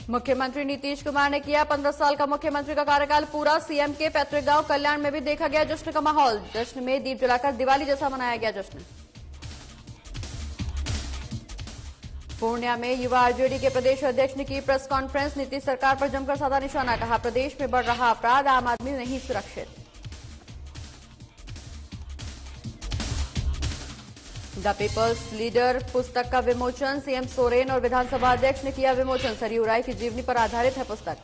मुख्यमंत्री नीतीश कुमार ने किया 15 साल का मुख्यमंत्री का कार्यकाल पूरा। सीएम के पैतृक गांव कल्याण में भी देखा गया जश्न का माहौल। जश्न में दीप जलाकर दिवाली जैसा मनाया गया जश्न। पूर्णिया में युवा आरजेडी के प्रदेश अध्यक्ष ने की प्रेस कॉन्फ्रेंस। नीतीश सरकार पर जमकर साधा निशाना, कहा प्रदेश में बढ़ रहा अपराध, आम आदमी नहीं सुरक्षित। द पीपल्स लीडर पुस्तक का विमोचन। सीएम सोरेन और विधानसभा अध्यक्ष ने किया विमोचन। सरयू राय की जीवनी पर आधारित है पुस्तक।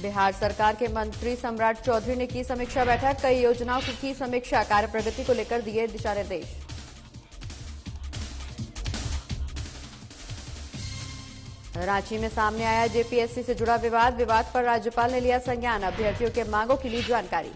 बिहार सरकार के मंत्री सम्राट चौधरी ने की समीक्षा बैठक। कई योजनाओं की समीक्षा, कार्य प्रगति को लेकर दिए दिशा निर्देश। रांची में सामने आया जेपीएससी से जुड़ा विवाद। विवाद पर राज्यपाल ने लिया संज्ञान। अभ्यर्थियों के मांगों की ली जानकारी।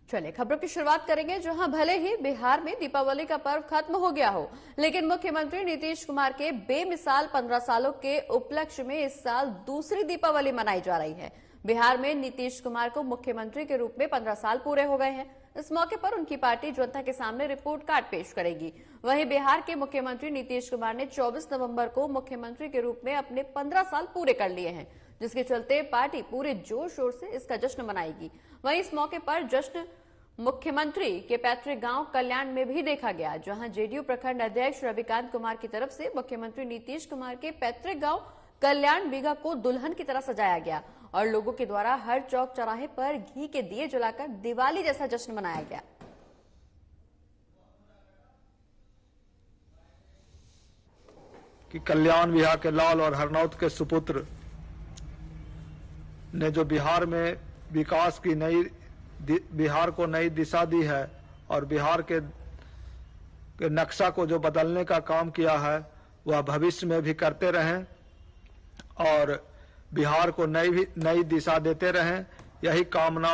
चलिए खबरों की शुरुआत करेंगे, जहां भले ही बिहार में दीपावली का पर्व खत्म हो गया हो, लेकिन मुख्यमंत्री नीतीश कुमार के बेमिसाल 15 सालों के उपलक्ष्य में इस साल दूसरी दीपावली मनाई जा रही है। बिहार में नीतीश कुमार को मुख्यमंत्री के रूप में 15 साल पूरे हो गए हैं। इस मौके पर उनकी पार्टी जनता के सामने रिपोर्ट कार्ड पेश करेगी। वहीं बिहार के मुख्यमंत्री नीतीश कुमार ने 24 नवंबर को मुख्यमंत्री के रूप में अपने 15 साल पूरे कर लिए हैं, जिसके चलते पार्टी पूरे जोर शोर से इसका जश्न मनाएगी। वहीं इस मौके पर जश्न मुख्यमंत्री के पैतृक गांव कल्याण में भी देखा गया, जहां जेडीयू प्रखंड अध्यक्ष रविकांत कुमार की तरफ से मुख्यमंत्री नीतीश कुमार के पैतृक गांव कल्याण बीघा को दुल्हन की तरह सजाया गया और लोगों के द्वारा हर चौक चौराहे पर घी के दिए जलाकर दिवाली जैसा जश्न मनाया गया। कि कल्याण बिहार के लाल और हरनौत के सुपुत्र ने जो बिहार में विकास की बिहार को नई दिशा दी है और बिहार के नक्शा को जो बदलने का काम किया है, वह भविष्य में भी करते रहें और बिहार को नई दिशा देते रहें, यही कामना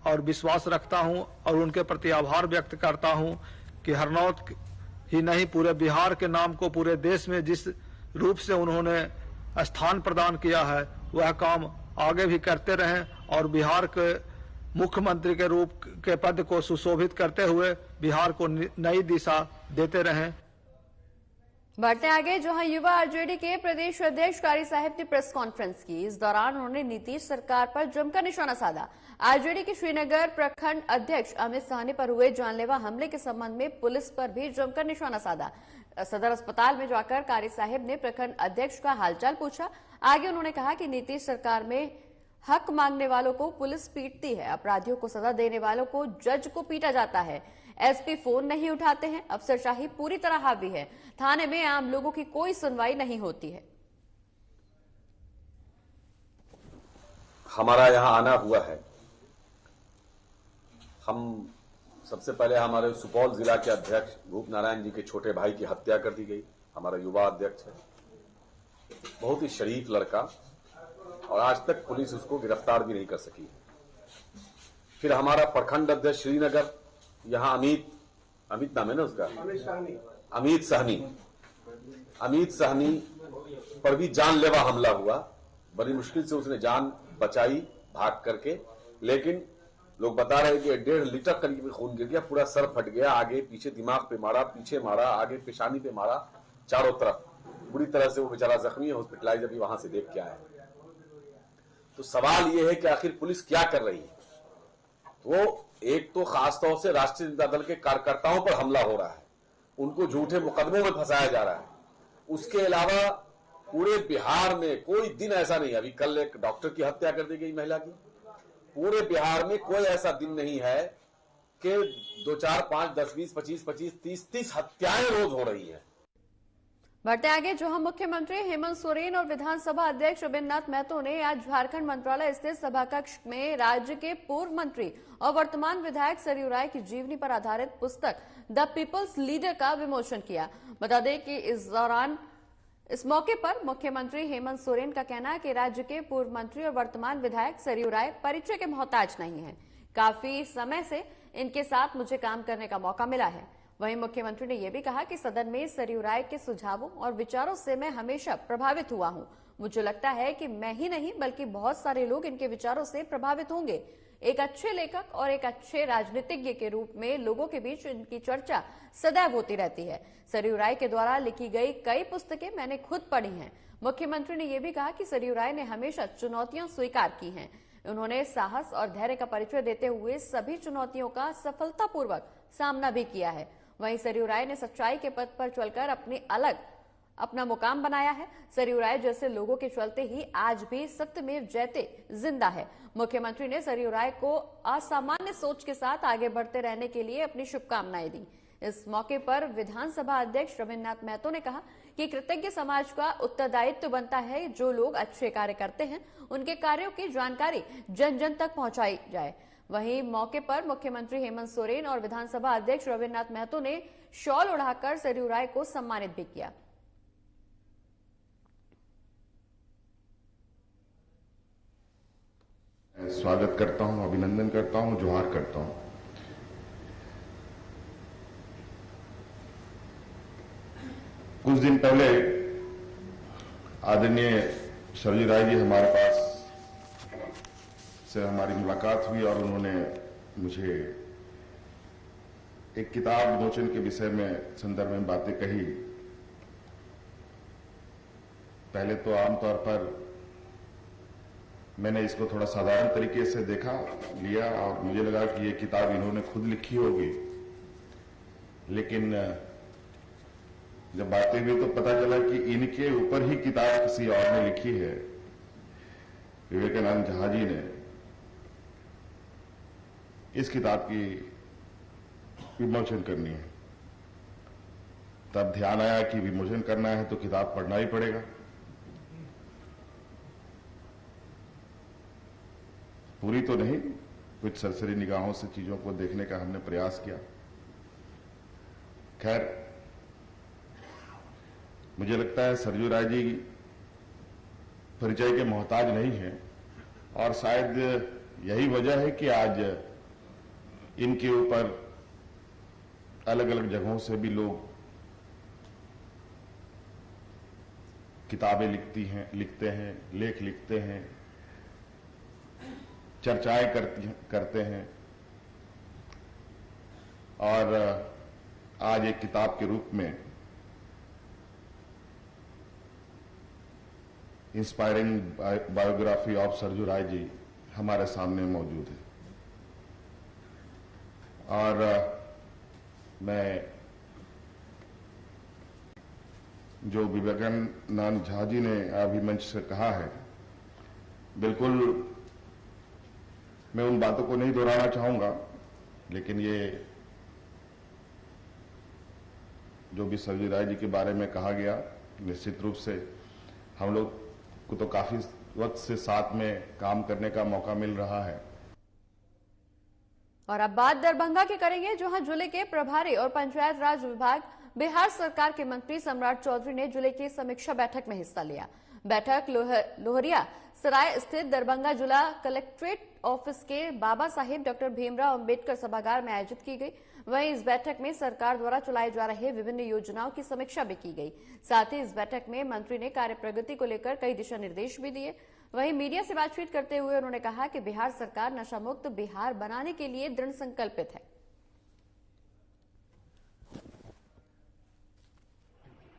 और विश्वास रखता हूं और उनके प्रति आभार व्यक्त करता हूं कि हरनौत ही नहीं पूरे बिहार के नाम को पूरे देश में जिस रूप से उन्होंने स्थान प्रदान किया है, वह काम आगे भी करते रहें और बिहार के मुख्यमंत्री के रूप के पद को सुशोभित करते हुए बिहार को नई दिशा देते रहें। बढ़ते आगे, जहां युवा आरजेडी के प्रदेश अध्यक्ष कारी साहब ने प्रेस कॉन्फ्रेंस की। इस दौरान उन्होंने नीतीश सरकार पर जमकर निशाना साधा। आरजेडी के श्रीनगर प्रखंड अध्यक्ष अमित साहनी पर हुए जानलेवा हमले के संबंध में पुलिस पर भी जमकर निशाना साधा। सदर अस्पताल में जाकर कारी साहब ने प्रखंड अध्यक्ष का हालचाल पूछा। आगे उन्होंने कहा कि नीतीश सरकार में हक मांगने वालों को पुलिस पीटती है, अपराधियों को सजा देने वालों को जज को पीटा जाता है, एसपी फोन नहीं उठाते हैं, अफसरशाही पूरी तरह हावी है, थाने में आम लोगों की कोई सुनवाई नहीं होती है। हमारा यहाँ आना हुआ है। हम सबसे पहले हमारे सुपौल जिला के अध्यक्ष भूप नारायण जी के छोटे भाई की हत्या कर दी गई। हमारा युवा अध्यक्ष है, बहुत ही शरीफ लड़का, और आज तक पुलिस उसको गिरफ्तार भी नहीं कर सकी। फिर हमारा प्रखंड अध्यक्ष श्रीनगर, यहाँ अमित नाम है ना उसका, अमित सहनी पर भी जानलेवा हमला हुआ। बड़ी मुश्किल से उसने जान बचाई भाग करके, लेकिन लोग बता रहे कि 1.5 लीटर करीब खून गिर गया, पूरा सर फट गया, आगे पीछे दिमाग पे मारा, पीछे मारा, आगे पेशानी पे मारा, चारों तरफ बुरी तरह से वो बेचारा जख्मी है, हॉस्पिटलाइज अभी वहां से देख के आया है। तो सवाल ये है कि आखिर पुलिस क्या कर रही है। तो एक तो खासतौर से राष्ट्रीय जनता दल के कार्यकर्ताओं पर हमला हो रहा है, उनको झूठे मुकदमों में फंसाया जा रहा है। उसके अलावा पूरे बिहार में कोई दिन ऐसा नहीं, अभी कल एक डॉक्टर की हत्या कर दी गई महिला की। पूरे बिहार में कोई ऐसा दिन नहीं है कि 2, 4, 5, 10, 20, 25, 30 हत्याएं रोज हो रही हैं। बढ़ते आगे, जो हम मुख्यमंत्री हेमंत सोरेन और विधानसभा अध्यक्ष रविन्द्रनाथ महतो ने आज झारखंड मंत्रालय स्थित सभाकक्ष में राज्य के पूर्व मंत्री और वर्तमान विधायक सरयू राय की जीवनी पर आधारित पुस्तक द पीपल्स लीडर का विमोचन किया। बता दें कि इस मौके पर मुख्यमंत्री हेमंत सोरेन का कहना है कि राज्य के पूर्व मंत्री और वर्तमान विधायक सरयू राय परिचय के मोहताज नहीं है। काफी समय से इनके साथ मुझे काम करने का मौका मिला है। वहीं मुख्यमंत्री ने यह भी कहा कि सदन में सरयू राय के सुझावों और विचारों से मैं हमेशा प्रभावित हुआ हूं। मुझे लगता है कि मैं ही नहीं बल्कि बहुत सारे लोग इनके विचारों से प्रभावित होंगे। एक अच्छे लेखक और एक अच्छे राजनीतिज्ञ के रूप में लोगों के बीच इनकी चर्चा सदैव होती रहती है। सरयू राय के द्वारा लिखी गई कई पुस्तकें मैंने खुद पढ़ी हैं। मुख्यमंत्री ने यह भी कहा कि सरयू राय ने हमेशा चुनौतियां स्वीकार की हैं। उन्होंने साहस और धैर्य का परिचय देते हुए सभी चुनौतियों का सफलतापूर्वक सामना भी किया है। वहीं सरयू राय ने सच्चाई के पथ पर चलकर अपना मुकाम बनाया है। सरयू राय जैसे लोगों के चलते ही आज भी सत्यमेव जयते जिंदा है। मुख्यमंत्री ने सरयू राय को असामान्य सोच के साथ आगे बढ़ते रहने के लिए अपनी शुभकामनाएं दी। इस मौके पर विधानसभा अध्यक्ष रविन्द्रनाथ महतो ने कहा कि कृतज्ञ समाज का उत्तरदायित्व बनता है जो लोग अच्छे कार्य करते हैं उनके कार्यों की जानकारी जन जन तक पहुंचाई जाए। वहीं मौके पर मुख्यमंत्री हेमंत सोरेन और विधानसभा अध्यक्ष रविन्द्रनाथ महतो ने शॉल उड़ाकर सरयू राय को सम्मानित भी किया। स्वागत करता हूं, अभिनंदन करता हूं, जोहार करता हूं। कुछ दिन पहले आदरणीय सरयू राय जी हमारे पास से हमारी मुलाकात हुई और उन्होंने मुझे एक किताब विमोचन के विषय में संदर्भ में बातें कही। पहले तो आमतौर पर मैंने इसको थोड़ा साधारण तरीके से लिया और मुझे लगा कि ये किताब इन्होंने खुद लिखी होगी, लेकिन जब बातें हुई तो पता चला कि इनके ऊपर ही किताब किसी और ने लिखी है। विवेकानंद झा जी ने इस किताब की विमोचन करनी है। तब ध्यान आया कि विमोचन करना है तो किताब पढ़ना ही पड़ेगा। पूरी तो नहीं, कुछ सरसरी निगाहों से चीजों को देखने का हमने प्रयास किया। खैर, मुझे लगता है सरयू राय जी परिचय के मोहताज नहीं है और शायद यही वजह है कि आज इनके ऊपर अलग अलग जगहों से भी लोग किताबें लिखते हैं, लेख लिखते हैं, चर्चाएं करते हैं और आज एक किताब के रूप में inspiring biography of Saryu Rai ji हमारे सामने मौजूद है। और मैं जो विवेकानंद झा जी ने अभी मंच से कहा है, बिल्कुल मैं उन बातों को नहीं दोहराना चाहूंगा, लेकिन ये जो भी सरयू राय जी के बारे में कहा गया, निश्चित रूप से हम लोग को तो काफी वक्त से साथ में काम करने का मौका मिल रहा है। और अब बात दरभंगा की करेंगे, जहां जिले के प्रभारी और पंचायत राज विभाग बिहार सरकार के मंत्री सम्राट चौधरी ने जिले की समीक्षा बैठक में हिस्सा लिया। बैठक लोहरिया सराय स्थित दरभंगा जिला कलेक्ट्रेट ऑफिस के बाबा साहेब डॉक्टर भीमराव अंबेडकर सभागार में आयोजित की गई। वहीं इस बैठक में सरकार द्वारा चलाए जा रहे विभिन्न योजनाओं की समीक्षा भी की गई। साथ ही इस बैठक में मंत्री ने कार्य प्रगति को लेकर कई दिशा निर्देश भी दिए। वहीं मीडिया से बातचीत करते हुए उन्होंने कहा कि बिहार सरकार नशा मुक्त बिहार बनाने के लिए दृढ़ संकल्पित है।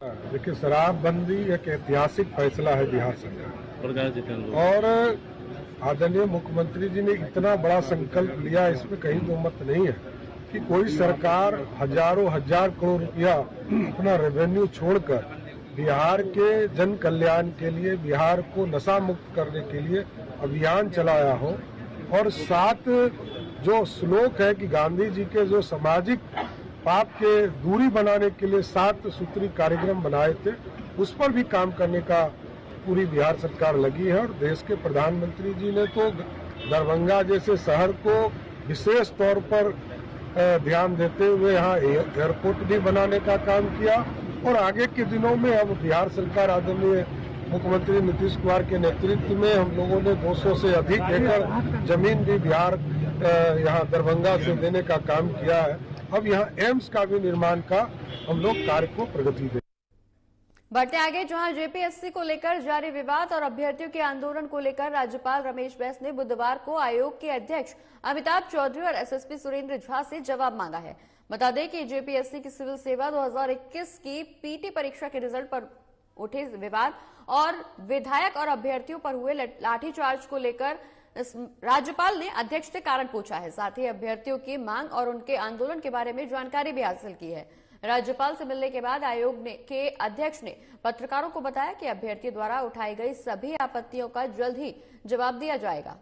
देखिए, शराबबंदी एक ऐतिहासिक फैसला है बिहार सरकार और आदरणीय मुख्यमंत्री जी ने इतना बड़ा संकल्प लिया, इसमें कहीं दो मत नहीं है कि कोई सरकार हजारों हजार करोड़ रुपया अपना रेवेन्यू छोड़कर बिहार के जन कल्याण के लिए, बिहार को नशा मुक्त करने के लिए अभियान चलाया हो। और साथ जो श्लोक है कि गांधी जी के जो सामाजिक पाप के दूरी बनाने के लिए 7 सूत्री कार्यक्रम बनाए थे, उस पर भी काम करने का पूरी बिहार सरकार लगी है। और देश के प्रधानमंत्री जी ने तो दरभंगा जैसे शहर को विशेष तौर पर ध्यान देते हुए यहाँ एयरपोर्ट भी बनाने का काम किया। और आगे के दिनों में अब बिहार सरकार आदरणीय मुख्यमंत्री नीतीश कुमार के नेतृत्व में हम लोगों ने 200 से अधिक एकड़ जमीन भी बिहार यहाँ दरभंगा से देने का काम किया है। अब यहाँ एम्स का भी निर्माण का हम लोग कार्य को प्रगति दें। बढ़ते आगे, जहां जेपीएससी को लेकर जारी विवाद और अभ्यर्थियों के आंदोलन को लेकर राज्यपाल रमेश बैस ने बुधवार को आयोग के अध्यक्ष अमिताभ चौधरी और एसएसपी सुरेंद्र झा से जवाब मांगा है। बता दें कि जेपीएससी की सिविल सेवा 2021 की पीटी परीक्षा के रिजल्ट पर उठे विवाद और विधायक और अभ्यर्थियों पर हुए लाठीचार्ज को लेकर राज्यपाल ने अध्यक्ष से कारण पूछा है। साथ ही अभ्यर्थियों की मांग और उनके आंदोलन के बारे में जानकारी भी हासिल की है। राज्यपाल से मिलने के बाद आयोग के अध्यक्ष ने पत्रकारों को बताया कि अभ्यर्थियों द्वारा उठाई गई सभी आपत्तियों का जल्द ही जवाब दिया जाएगा।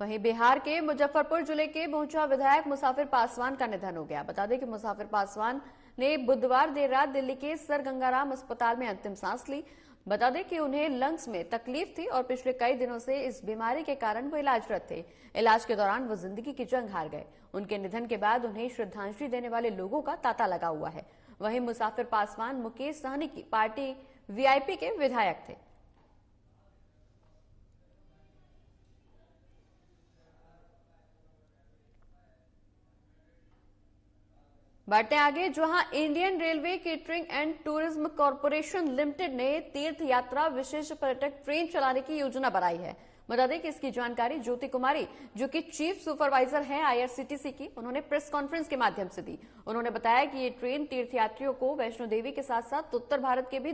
वहीं बिहार के मुजफ्फरपुर जिले के पहुंचा विधायक मुसाफिर पासवान का निधन हो गया। बता दें कि मुसाफिर पासवान ने बुधवार देर रात दिल्ली के सर गंगाराम अस्पताल में अंतिम सांस ली। बता दें कि उन्हें लंग्स में तकलीफ थी और पिछले कई दिनों से इस बीमारी के कारण वो इलाजरत थे। इलाज के दौरान वो जिंदगी की जंग हार गए। उनके निधन के बाद उन्हें श्रद्धांजलि देने वाले लोगों का तांता लगा हुआ है। वहीं मुसाफिर पासवान मुकेश सहनी की पार्टी वीआईपी के विधायक थे। बढ़ते आगे, जहां Indian railway catering and tourism corporation limited ने तीर्थ यात्रा विशेष पर्यटक ट्रेन चलाने की योजना बनाई है। बता दें कि इसकी जानकारी ज्योति कुमारी, जो कि चीफ सुपरवाइजर हैं आईआरसीटीसी की, उन्होंने प्रेस कॉन्फ्रेंस के माध्यम से दी। उन्होंने बताया कि ये ट्रेन तीर्थयात्रियों को वैष्णो देवी के साथ साथ उत्तर भारत के भी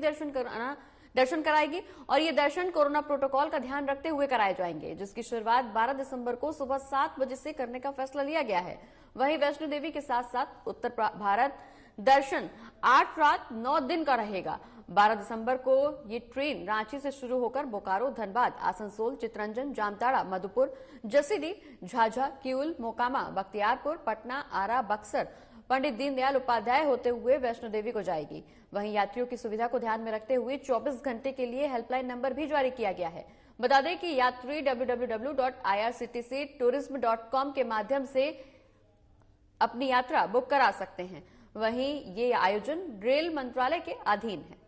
दर्शन कराएगी और ये दर्शन कोरोना प्रोटोकॉल का ध्यान रखते हुए कराए जाएंगे, जिसकी शुरुआत 12 दिसंबर को सुबह 7 बजे से करने का फैसला लिया गया है। वहीं वैष्णो देवी के साथ साथ उत्तर भारत दर्शन 8 रात 9 दिन का रहेगा। 12 दिसंबर को ये ट्रेन रांची से शुरू होकर बोकारो, धनबाद, आसनसोल, चितरंजन, जामताड़ा, मधुपुर, जसीडीह, झाझा, किऊल, मोकामा, बख्तियारपुर, पटना, आरा, बक्सर, पंडित दीनदयाल उपाध्याय होते हुए वैष्णो देवी को जाएगी। वहीं यात्रियों की सुविधा को ध्यान में रखते हुए 24 घंटे के लिए हेल्पलाइन नंबर भी जारी किया गया है। बता दें कि यात्री www.irctctourism.com के माध्यम से अपनी यात्रा बुक करा सकते हैं। वहीं ये आयोजन रेल मंत्रालय के अधीन है।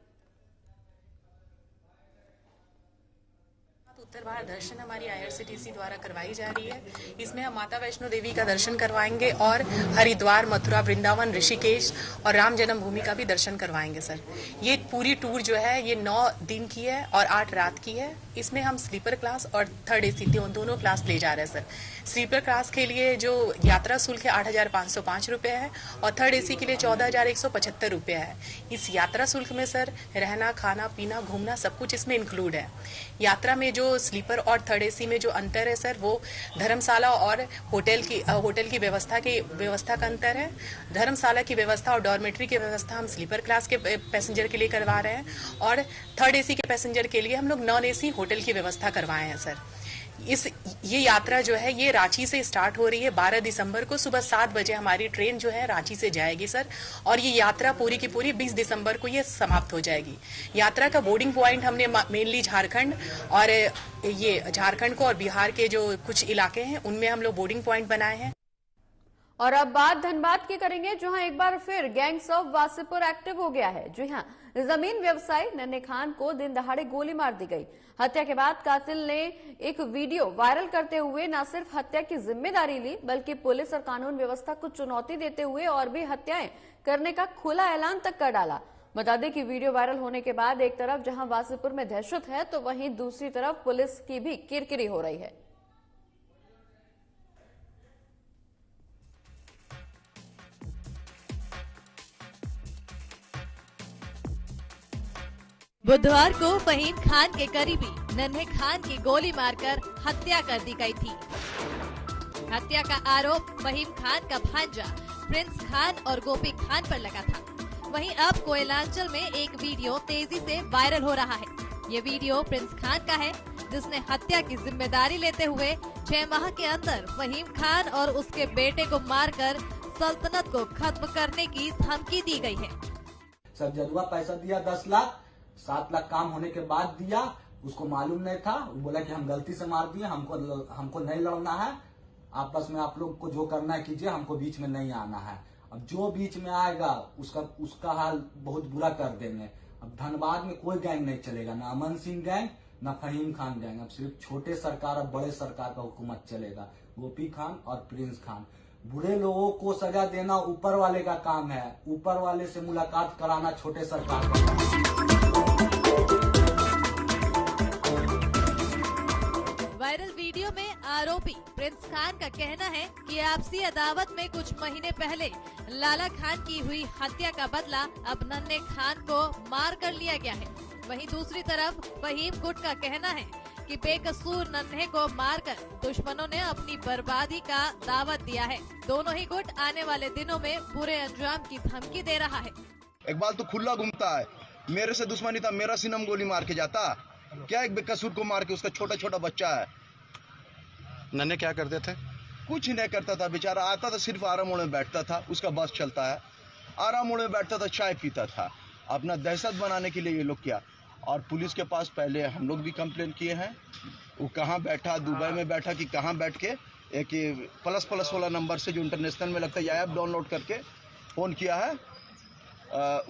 उत्तर भारत दर्शन हमारी आईआरसीटीसी द्वारा करवाई जा रही है। इसमें हम माता वैष्णो देवी का दर्शन करवाएंगे और हरिद्वार, मथुरा, वृंदावन, ऋषिकेश और राम जन्मभूमि का भी दर्शन करवाएंगे सर। ये पूरी टूर जो है ये 9 दिन की है और 8 रात की है। इसमें हम स्लीपर क्लास और थर्ड एसी दोनों क्लास ले जा रहे हैं सर। स्लीपर क्लास के लिए जो यात्रा शुल्क है 8,505 रुपये है और थर्ड एसी के लिए 14,175 रुपये है। इस यात्रा शुल्क में सर रहना, खाना, पीना, घूमना सब कुछ इसमें इंक्लूड है। यात्रा में जो स्लीपर और थर्ड एसी में जो अंतर है सर वो धर्मशाला और होटल की व्यवस्था का अंतर है। धर्मशाला की व्यवस्था और डॉर्मेट्री की व्यवस्था हम स्लीपर क्लास के पैसेंजर के लिए करवा रहे हैं और थर्ड एसी के पैसेंजर के लिए हम लोग नॉन एसी होटल की व्यवस्था करवाए हैं सर। ये यात्रा जो है ये रांची से स्टार्ट हो रही है। 12 दिसंबर को सुबह 7 बजे हमारी ट्रेन जो है रांची से जाएगी सर और ये यात्रा पूरी की पूरी 20 दिसंबर को ये समाप्त हो जाएगी। यात्रा का बोर्डिंग पॉइंट हमने मेनली झारखंड और ये झारखंड को और बिहार के जो कुछ इलाके हैं उनमें हम लोग बोर्डिंग पॉइंट बनाए हैं। और अब बात धनबाद की करेंगे, जहां एक बार फिर गैंग्स ऑफ वासेपुर एक्टिव हो गया है। जी हां, जमीन व्यवसायी नन्हे खान को दिन दहाड़े गोली मार दी गई। हत्या के बाद कातिल ने एक वीडियो वायरल करते हुए न सिर्फ हत्या की जिम्मेदारी ली, बल्कि पुलिस और कानून व्यवस्था को चुनौती देते हुए और भी हत्याएं करने का खुला ऐलान तक कर डाला। बता दें कि वीडियो वायरल होने के बाद एक तरफ जहां वासेपुर में दहशत है तो वहीं दूसरी तरफ पुलिस की भी किरकिरी हो रही है। बुधवार को फहीम खान के करीबी नन्हे खान की गोली मारकर हत्या कर दी गई थी। हत्या का आरोप फहीम खान का भांजा प्रिंस खान और गोपी खान पर लगा था। वहीं अब कोयलांचल में एक वीडियो तेजी से वायरल हो रहा है। ये वीडियो प्रिंस खान का है, जिसने हत्या की जिम्मेदारी लेते हुए 6 माह के अंदर फहीम खान और उसके बेटे को मारकर सल्तनत को खत्म करने की धमकी दी गई है। सब जदुआ पैसा दिया 10 लाख, 7 लाख काम होने के बाद दिया। उसको मालूम नहीं था, वो बोला कि हम गलती से मार दिए, हमको नहीं लड़ना है, आपस में आप लोग को जो करना है कीजिए, हमको बीच में नहीं आना है। अब जो बीच में आएगा उसका हाल बहुत बुरा कर देंगे। अब धनबाद में कोई गैंग नहीं चलेगा, ना अमन सिंह गैंग, ना फहीम खान गैंग। अब सिर्फ छोटे सरकार और बड़े सरकार का हुकूमत चलेगा। गोपी खान और प्रिंस खान। बुरे लोगों को सजा देना ऊपर वाले का काम है, ऊपर वाले से मुलाकात कराना छोटे सरकार का काम है। वायरल वीडियो में आरोपी प्रिंस खान का कहना है कि आपसी अदावत में कुछ महीने पहले लाला खान की हुई हत्या का बदला अब नन्हे खान को मार कर लिया गया है। वहीं दूसरी तरफ फहीम गुट का कहना है कि बेकसूर नन्हे को मारकर दुश्मनों ने अपनी बर्बादी का दावत दिया है। दोनों ही गुट आने वाले दिनों में बुरे अंजाम की धमकी दे रहा है। इकबाल तो खुला घूमता है, मेरे से दुश्मनी था, मेरा सिनम गोली मार के जाता क्या? एक बेकसूर को मार के, उसका छोटा छोटा बच्चा है। नन्हे क्या करते थे? कुछ नहीं करता था बेचारा, आता था सिर्फ आराम मोड़ में बैठता था, उसका बस चलता है, आराम मोड़ में बैठता था, चाय पीता था। अपना दहशत बनाने के लिए ये लोग किया। और पुलिस के पास पहले हम लोग भी कंप्लेन किए हैं, वो कहाँ बैठा, दुबई में बैठा कि कहाँ बैठ के एक प्लस वाला नंबर से जो इंटरनेशनल में लगता है ऐप डाउनलोड करके फोन किया है,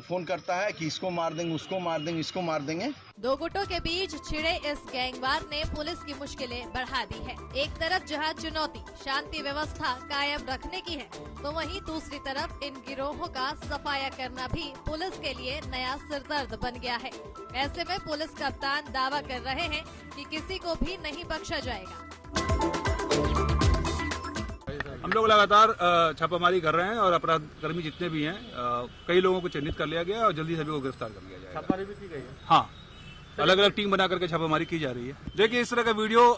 फोन करता है कि इसको मार देंगे, उसको मार देंगे, इसको मार देंगे। दो गुटों के बीच छिड़े इस गैंगवार ने पुलिस की मुश्किलें बढ़ा दी है। एक तरफ जहां चुनौती शांति व्यवस्था कायम रखने की है, तो वहीं दूसरी तरफ इन गिरोहों का सफाया करना भी पुलिस के लिए नया सिरदर्द बन गया है। ऐसे में पुलिस कप्तान दावा कर रहे हैं कि किसी को भी नहीं बख्शा जाएगा। हम लोग लगातार छापामारी कर रहे हैं और अपराध कर्मी जितने भी हैं, कई लोगों को चिन्हित कर लिया गया है और जल्दी सभी को गिरफ्तार कर लिया जाएगा। छापामारी भी की गई है? हाँ, अलग अलग टीम बना करके छापामारी की जा रही है। देखिए, इस तरह का वीडियो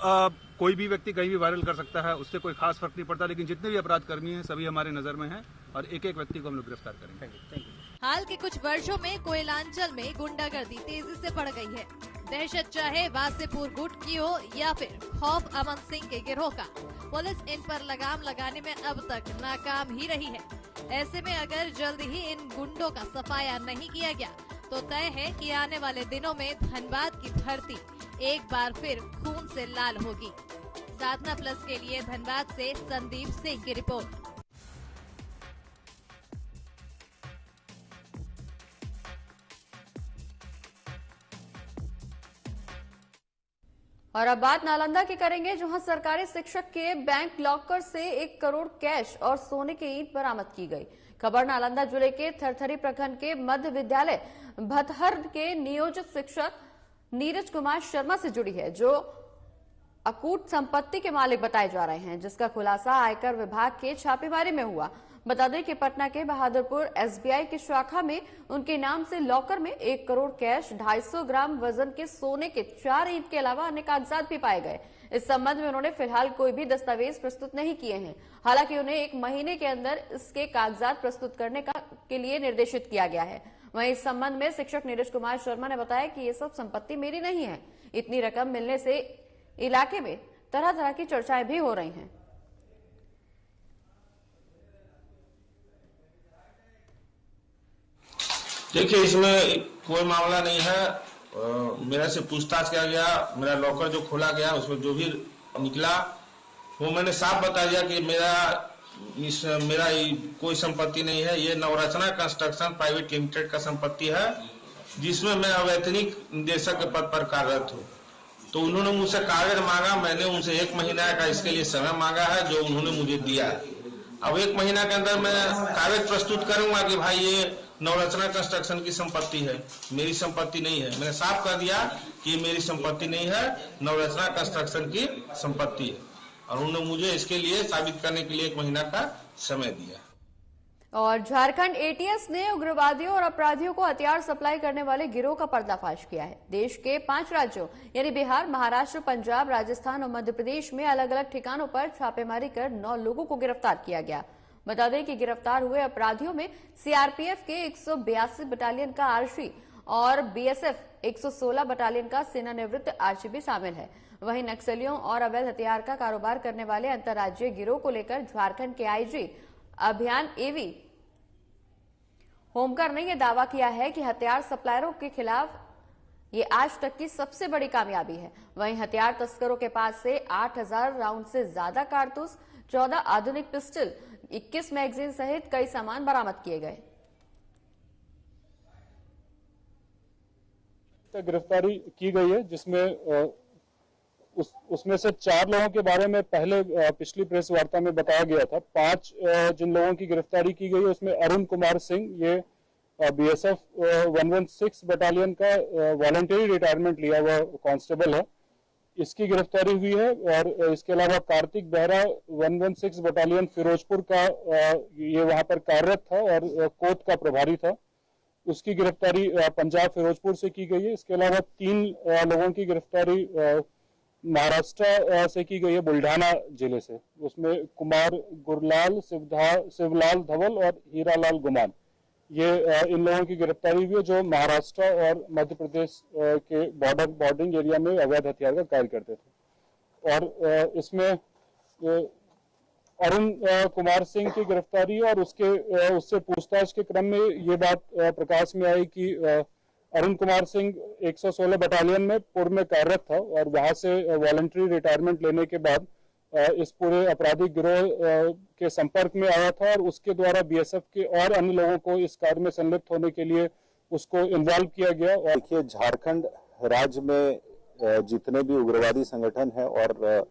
कोई भी व्यक्ति कहीं भी वायरल कर सकता है, उससे कोई खास फर्क नहीं पड़ता, लेकिन जितने भी अपराध कर्मी हैं सभी हमारे नजर में हैं और एक एक व्यक्ति को हम लोग गिरफ्तार करेंगे। हाल के कुछ वर्षों में कोयलांचल में गुंडागर्दी तेजी से बढ़ गई है। दहशत चाहे वासेपुर गुट की हो या फिर खौफ अमन सिंह के गिरोह का, पुलिस इन पर लगाम लगाने में अब तक नाकाम ही रही है। ऐसे में अगर जल्द ही इन गुंडों का सफाया नहीं किया गया तो तय है कि आने वाले दिनों में धनबाद की धरती एक बार फिर खून से लाल होगी। साधना प्लस के लिए धनबाद से संदीप सिंह की रिपोर्ट। और अब बात नालंदा की करेंगे, जहां सरकारी शिक्षक के बैंक लॉकर से 1 करोड़ कैश और सोने की ईंट बरामद की गई। खबर नालंदा जिले के थरथरी प्रखंड के मध्य विद्यालय भतहर के नियोजित शिक्षक नीरज कुमार शर्मा से जुड़ी है, जो अकूट संपत्ति के मालिक बताए जा रहे हैं, जिसका खुलासा आयकर विभाग के छापेमारी में हुआ। बता दें कि पटना के बहादुरपुर एसबीआई की शाखा में उनके नाम से लॉकर में 1 करोड़ कैश, 250 ग्राम वजन के सोने के 4 ईंट के अलावा अन्य कागजात भी पाए गए। इस संबंध में उन्होंने फिलहाल कोई भी दस्तावेज प्रस्तुत नहीं किए हैं। हालांकि उन्हें 1 महीने के अंदर इसके कागजात प्रस्तुत करने के लिए निर्देशित किया गया है। वहीं इस संबंध में शिक्षक नीरज कुमार शर्मा ने बताया कि ये सब संपत्ति मेरी नहीं है। इतनी रकम मिलने से इलाके में तरह तरह की चर्चाएं भी हो रही हैं। देखिए, इसमें कोई मामला नहीं है। मेरे से पूछताछ किया गया, मेरा लॉकर जो खोला गया उसमें जो भी निकला वो मैंने साफ बता दिया कि मेरा कोई संपत्ति नहीं है। ये नवरचना कंस्ट्रक्शन प्राइवेट लिमिटेड का संपत्ति है, जिसमें मैं अवैतनिक निदेशक के पद पर कार्यरत हूँ। तो उन्होंने मुझसे कागज मांगा, मैंने उनसे 1 महीना का इसके लिए समय मांगा है, जो उन्होंने मुझे दिया है। अब 1 महीना के अंदर मैं कागज प्रस्तुत करूंगा कि भाई ये नवरचना कंस्ट्रक्शन की संपत्ति है, मेरी संपत्ति नहीं है। मैंने साफ कर दिया कि मेरी संपत्ति नहीं है, नवरचना कंस्ट्रक्शन की संपत्ति है, और उन्होंने मुझे इसके लिए साबित करने के लिए 1 महीना का समय दिया। और झारखंड एटीएस ने उग्रवादियों और अपराधियों को हथियार सप्लाई करने वाले गिरोह का पर्दाफाश किया है। देश के 5 राज्यों यानी बिहार, महाराष्ट्र, पंजाब, राजस्थान और मध्य प्रदेश में अलग अलग ठिकानों पर छापेमारी कर 9 लोगों को गिरफ्तार किया गया। बता दें कि गिरफ्तार हुए अपराधियों में सीआरपीएफ के 182 बटालियन का आरशी और बीएसएफ 116 बटालियन का सेनानिवृत्त आरशी भी शामिल है। वहीं नक्सलियों और अवैध हथियार का कारोबार करने वाले अंतर्राज्यीय गिरोह को लेकर झारखंड के आईजी अभियान एवी होमकर ने यह दावा किया है कि हथियार सप्लायरों के खिलाफ ये आज तक की सबसे बड़ी कामयाबी है। वहीं हथियार तस्करों के पास से 8000 राउंड से ज्यादा कारतूस, 14 आधुनिक पिस्टल, 21 मैगजीन सहित कई सामान बरामद किए गए। गिरफ्तारी की गई है, जिसमें उसमें से 4 लोगों के बारे में पहले पिछली प्रेस वार्ता में बताया गया था। 5 जिन लोगों की गिरफ्तारी की गई उसमें अरुण कुमार सिंह, ये बीएसएफ 116 बटालियन का वॉलंटरी रिटायरमेंट लिया हुआ कांस्टेबल है, इसकी गिरफ्तारी हुई है। और इसके अलावा कार्तिक बेहरा 116 बटालियन फिरोजपुर का ये वहां पर कार्यरत था और कोत का प्रभारी था, उसकी गिरफ्तारी पंजाब फिरोजपुर से की गई है। इसके अलावा 3 लोगों की गिरफ्तारी महाराष्ट्र से की गई है, बुल्ढाना जिले से। उसमें कुमार गुरलाल, शिवलाल धवल और हीरालाल गुमान, ये इन लोगों की गिरफ्तारी हुई है जो महाराष्ट्र और मध्य प्रदेश के बॉर्डरिंग एरिया में अवैध हथियार का कार्य करते थे। और इसमें अरुण कुमार सिंह की गिरफ्तारी और उससे पूछताछ के क्रम में ये बात प्रकाश में आई कि अरुण कुमार सिंह 116 बटालियन में पूर्व में कार्यरत था और वहां से वॉलंटरी रिटायरमेंट लेने के बाद इस पूरे आपराधिक गिरोह के संपर्क में आया था और उसके द्वारा बीएसएफ के और अन्य लोगों को इस कार्य में संलिप्त होने के लिए उसको इन्वॉल्व किया गया। और देखिए, झारखंड राज्य में जितने भी उग्रवादी संगठन है और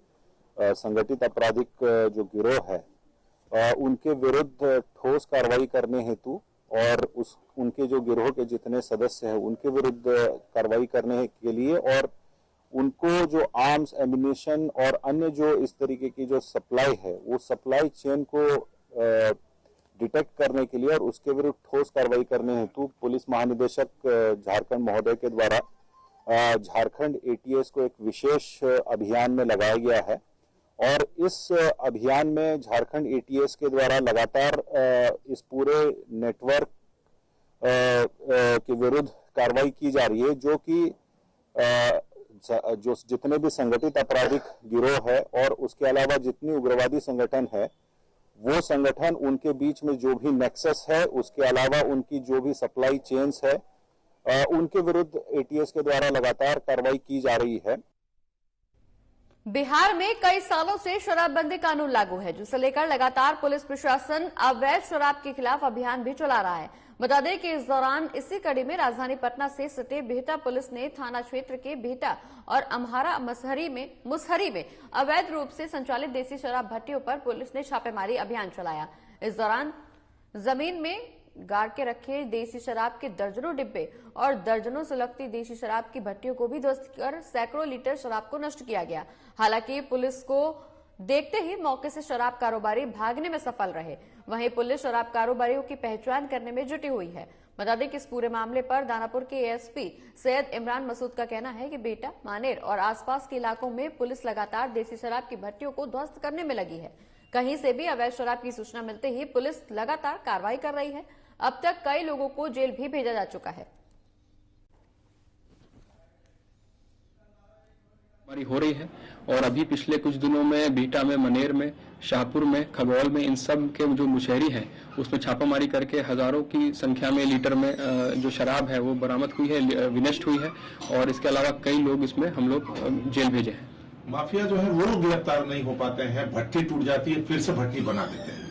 संगठित आपराधिक जो गिरोह है उनके विरुद्ध ठोस कार्रवाई करने हेतु और उनके जो गिरोह के जितने सदस्य हैं उनके विरुद्ध कार्रवाई करने के लिए और उनको जो आर्म्स, एम्युनिशन और अन्य जो इस तरीके की जो सप्लाई है वो सप्लाई चेन को डिटेक्ट करने के लिए और उसके विरुद्ध ठोस कार्रवाई करने हेतु पुलिस महानिदेशक झारखंड महोदय के द्वारा झारखंड एटीएस को एक विशेष अभियान में लगाया गया है। और इस अभियान में झारखंड एटीएस के द्वारा लगातार इस पूरे नेटवर्क के विरुद्ध कार्रवाई की जा रही है, जो कि जो जितने भी संगठित आपराधिक गिरोह है और उसके अलावा जितनी उग्रवादी संगठन है वो संगठन, उनके बीच में जो भी नेक्सस है, उसके अलावा उनकी जो भी सप्लाई चेन्स है उनके विरुद्ध एटीएस के द्वारा लगातार कार्रवाई की जा रही है। बिहार में कई सालों से शराबबंदी कानून लागू है, जिसे लेकर लगातार पुलिस प्रशासन अवैध शराब के खिलाफ अभियान भी चला रहा है। बता दें कि इस दौरान इसी कड़ी में राजधानी पटना से सटे बिहटा पुलिस ने थाना क्षेत्र के बिहटा और अम्हारा मुसहरी में अवैध रूप से संचालित देसी शराब भट्टियों पर पुलिस ने छापेमारी अभियान चलाया। इस दौरान जमीन में गाड़ के रखे देसी शराब के दर्जनों डिब्बे और दर्जनों से लगती देसी शराब की भट्टियों को भी ध्वस्त कर सैकड़ों लीटर शराब को नष्ट किया गया। हालांकि पुलिस को देखते ही मौके से शराब कारोबारी भागने में सफल रहे। वहीं पुलिस शराब कारोबारियों की पहचान करने में जुटी हुई है। बता दें कि इस पूरे मामले पर दानापुर के एएसपी सैयद इमरान मसूद का कहना है कि बेटा, मानेर और आसपास के इलाकों में पुलिस लगातार देसी शराब की भट्टियों को ध्वस्त करने में लगी है। कहीं से भी अवैध शराब की सूचना मिलते ही पुलिस लगातार कार्रवाई कर रही है। अब तक कई लोगों को जेल भी भेजा जा चुका है। हो रही है और अभी पिछले कुछ दिनों में बिहटा में, मनेर में, शाहपुर में, खगौल में, इन सब के जो मुशहरी हैं उसमें छापामारी करके हजारों की संख्या में लीटर में जो शराब है वो बरामद हुई है, विनष्ट हुई है और इसके अलावा कई लोग इसमें हम लोग जेल भेजे हैं। माफिया जो है वो गिरफ्तार नहीं हो पाते हैं, भट्टी टूट जाती है, फिर से भट्टी बना देते हैं।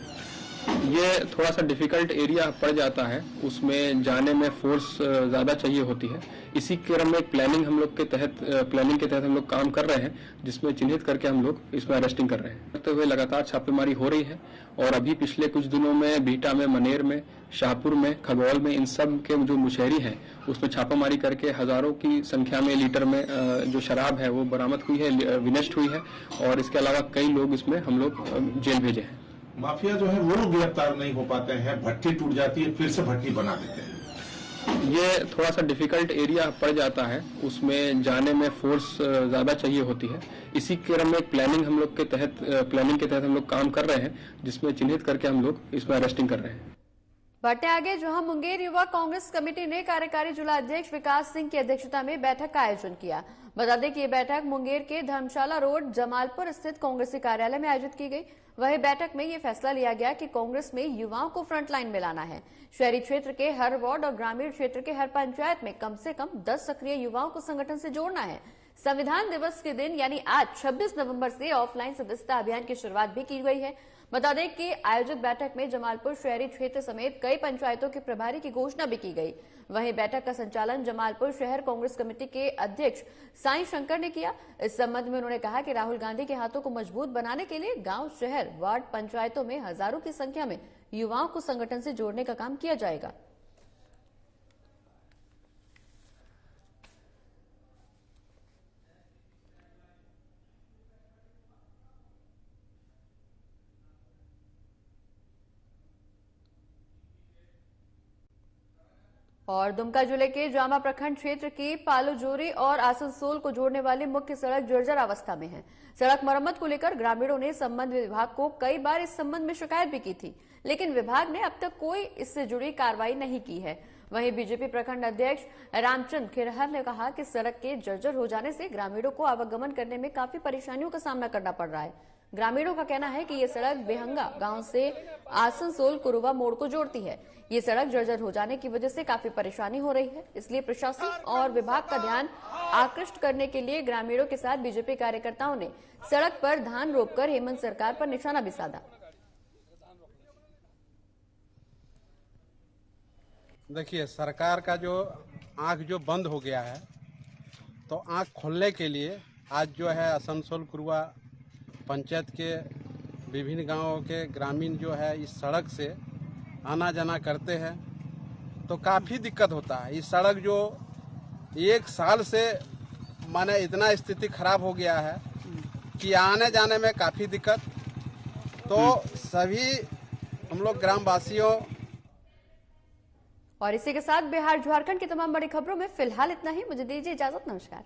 ये थोड़ा सा डिफिकल्ट एरिया पड़ जाता है, उसमें जाने में फोर्स ज्यादा चाहिए होती है। इसी क्रम में प्लानिंग के तहत हम लोग काम कर रहे हैं, जिसमें चिन्हित करके हम लोग इसमें अरेस्टिंग कर रहे हैं। करते हुए लगातार छापेमारी हो रही है और अभी पिछले कुछ दिनों में बिहटा में, मनेर में, शाहपुर में, खगौल में, इन सब के जो मुशहरी हैं उसमें छापामारी करके हजारों की संख्या में लीटर में जो शराब है वो बरामद हुई है, विनष्ट हुई है और इसके अलावा कई लोग इसमें हम लोग जेल भेजे हैं। माफिया जो है वो गिरफ्तार नहीं हो पाते हैं, भट्टी टूट जाती है, फिर से भट्टी बना देते हैं। ये थोड़ा सा डिफिकल्ट एरिया पड़ जाता है, उसमें जाने में फोर्स ज्यादा चाहिए होती है। इसी क्रम में प्लानिंग के तहत हम लोग काम कर रहे हैं, जिसमें चिन्हित करके हम लोग इसमें अरेस्टिंग कर रहे हैं। बढ़ते आगे, जहां मुंगेर युवा कांग्रेस कमेटी ने कार्यकारी जिला अध्यक्ष विकास सिंह की अध्यक्षता में बैठक का आयोजन किया। बता दें कि यह बैठक मुंगेर के धर्मशाला रोड जमालपुर स्थित कांग्रेसी कार्यालय में आयोजित की गई। वहीं बैठक में यह फैसला लिया गया कि कांग्रेस में युवाओं को फ्रंटलाइन में लाना है। शहरी क्षेत्र के हर वार्ड और ग्रामीण क्षेत्र के हर पंचायत में कम से कम 10 सक्रिय युवाओं को संगठन से जोड़ना है। संविधान दिवस के दिन यानी आज 26 नवंबर से ऑफलाइन सदस्यता अभियान की शुरुआत भी की गई है। बता दें कि आयोजित बैठक में जमालपुर शहरी क्षेत्र समेत कई पंचायतों के प्रभारी की घोषणा भी की गई। वहीं बैठक का संचालन जमालपुर शहर कांग्रेस कमेटी के अध्यक्ष साईं शंकर ने किया। इस संबंध में उन्होंने कहा कि राहुल गांधी के हाथों को मजबूत बनाने के लिए गांव, शहर, वार्ड, पंचायतों में हजारों की संख्या में युवाओं को संगठन से जोड़ने का काम किया जाएगा। और दुमका जिले के जामा प्रखंड क्षेत्र की पालूजोरी और आसनसोल को जोड़ने वाली मुख्य सड़क जर्जर अवस्था में है। सड़क मरम्मत को लेकर ग्रामीणों ने संबंधित विभाग को कई बार इस संबंध में शिकायत भी की थी, लेकिन विभाग ने अब तक कोई इससे जुड़ी कार्रवाई नहीं की है। वहीं बीजेपी प्रखंड अध्यक्ष रामचंद्र खिरहर ने कहा कि सड़क के जर्जर हो जाने से ग्रामीणों को आवागमन करने में काफी परेशानियों का सामना करना पड़ रहा है। ग्रामीणों का कहना है कि ये सड़क बेहंगा गांव से आसनसोल कुरुवा मोड़ को जोड़ती है। ये सड़क जर्जर हो जाने की वजह से काफी परेशानी हो रही है, इसलिए प्रशासन और विभाग का ध्यान आकृष्ट करने के लिए ग्रामीणों के साथ बीजेपी कार्यकर्ताओं ने सड़क पर धान रोपकर हेमंत सरकार पर निशाना भी साधा। देखिए, सरकार का जो आंख जो बंद हो गया है, तो आंख खोलने के लिए आज जो है आसनसोल कुरुवा पंचायत के विभिन्न गांवों के ग्रामीण जो है इस सड़क से आना जाना करते हैं, तो काफ़ी दिक्कत होता है। इस सड़क जो एक साल से माने इतना स्थिति खराब हो गया है कि आने जाने में काफ़ी दिक्कत। तो सभी हम लोग ग्रामवासियों। और इसी के साथ बिहार झारखंड की तमाम बड़ी खबरों में फिलहाल इतना ही। मुझे दीजिए इजाजत, नमस्कार।